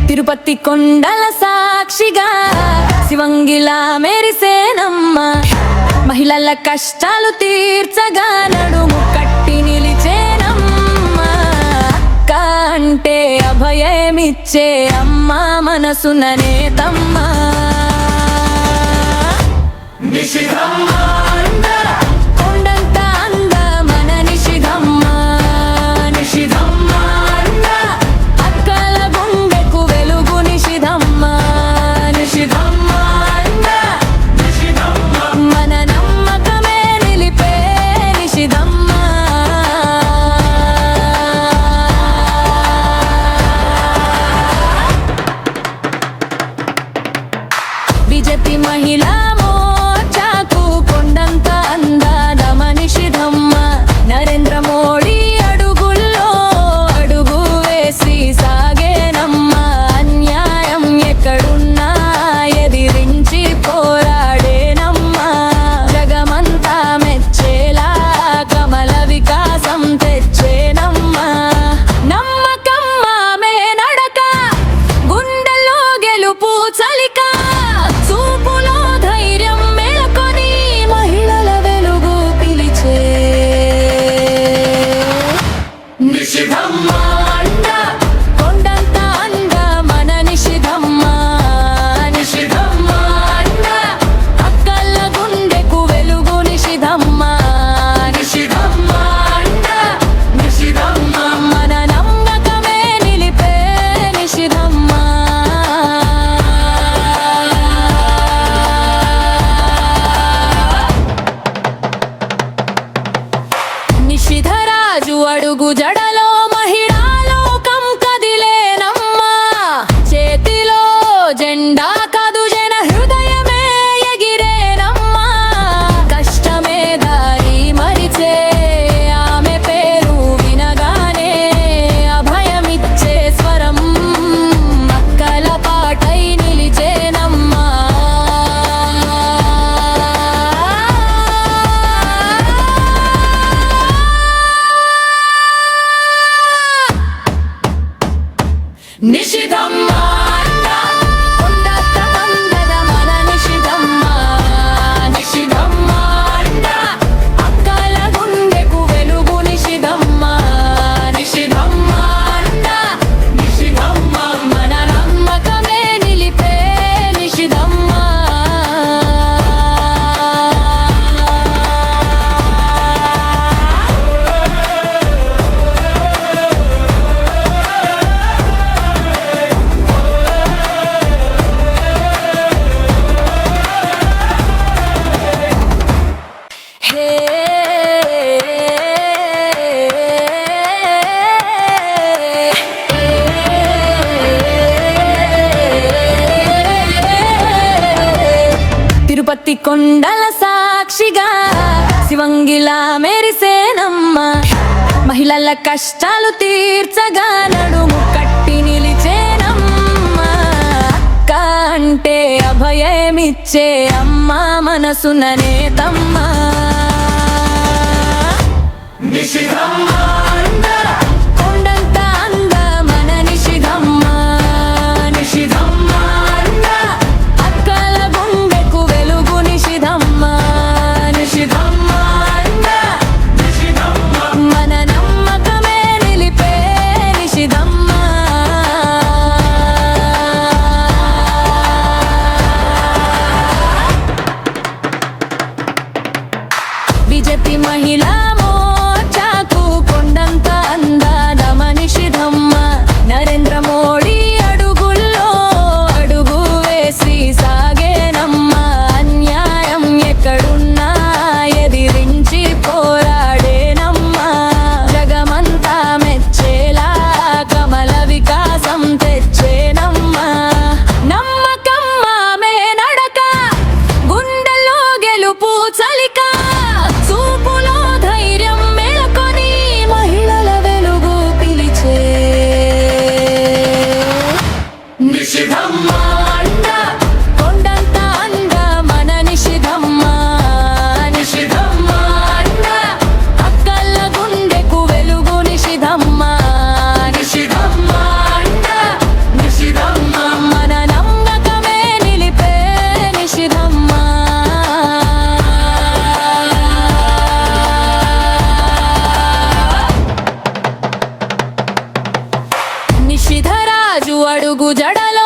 తిరుపతి కొండల సాక్షిగా శివంగిలా మెరిసేనమ్మ, మహిళల కష్టాలు తీర్చగా నడుము కట్టి నిలిచేనమ్మ. అక్క అంటే అభయమిచ్చే అమ్మ, మనసున నేతమ్మ. కొండంత అందమైన నిషిధమ్మ, నిషిధమ్మ అండ అక్కల గుండెకు వెలుగు. నిషిధమ్మ, నిషిధమ్మ అండ మన నమ్మకమే నిలిపే నిషిధమ్మ. బీజేపీ మహిళా మోర్చాకు కొండంత అందాదమ నిషిధమ్మ. నరేంద్ర మోడీ అడుగుల్లో అడుగు వేసి సాగేనమ్మ. అన్యాయం ఎక్కడున్నా ఎదిరించి పోరాడేనమ్మ. జగమంతా మెచ్చేలా కమల వికాసం తెచ్చేనమ్మ. నమ్మకం ఆమె నడక, గుండెల్లో గెలుపు చలిక. చూపులో ధైర్యం మేల్కొని మహిళల వెలుగు పిలిచే నిషిధమ్మ అండ కొండంత అందమైన నిషిధమ్మ, నిషిధమ్మ అండ అక్కల గుండెకు వెలుగు. నిషిధమ్మ, నిషిధమ్మ అండ నిషిధమ్మ మన నమ్మకమే నిలిపే నిషిధమ్మ. నిషిధరాజు అడుగు జడలో మహిళా లోకం కదిలేనమ్మ. చేతిలో జెండా కాదు జన హృదయమే ఎగిరేనమ్మ. కష్టమే దారి మరిచే ఆమె పేరు వినగానే అభయమిచ్చే స్వరం. అక్కల పాటై నిలిచేనమ్మ. నిషిధమ్మ అండ కొండంత అందమైన నిషిధమ్మ, నిషిధమ్మ అండ అక్కల గుండెకు వెలుగు. నిషిధమ్మ, నిషిధమ్మ అండ నిషిధమ్మ మన నమ్మకమే నిలిపే నిషిధమ్మ. తిరుపతి కొండల సాక్షిగా శివంగిలా మెరిసేనమ్మ, మహిళల కష్టాలు తీర్చగా నడుము కట్టి నిలిచేనమ్మ. అక్క అంటే అభయమిచ్చే అమ్మ, మనసున నేతమ్మ. నిషిధమ్మ అండ కొండంత అందమైన నిషిధమ్మ, నిషిధమ్మ అండ అక్కల గుండెకు వెలుగు. నిషిధమ్మ, నిషిధమ్మ అండ మన నమ్మకమే నిలిపే నిషిధమ్మ. బీజేపీ మహిళా మోర్చాకు కొండ రాజు అడుగు జడలో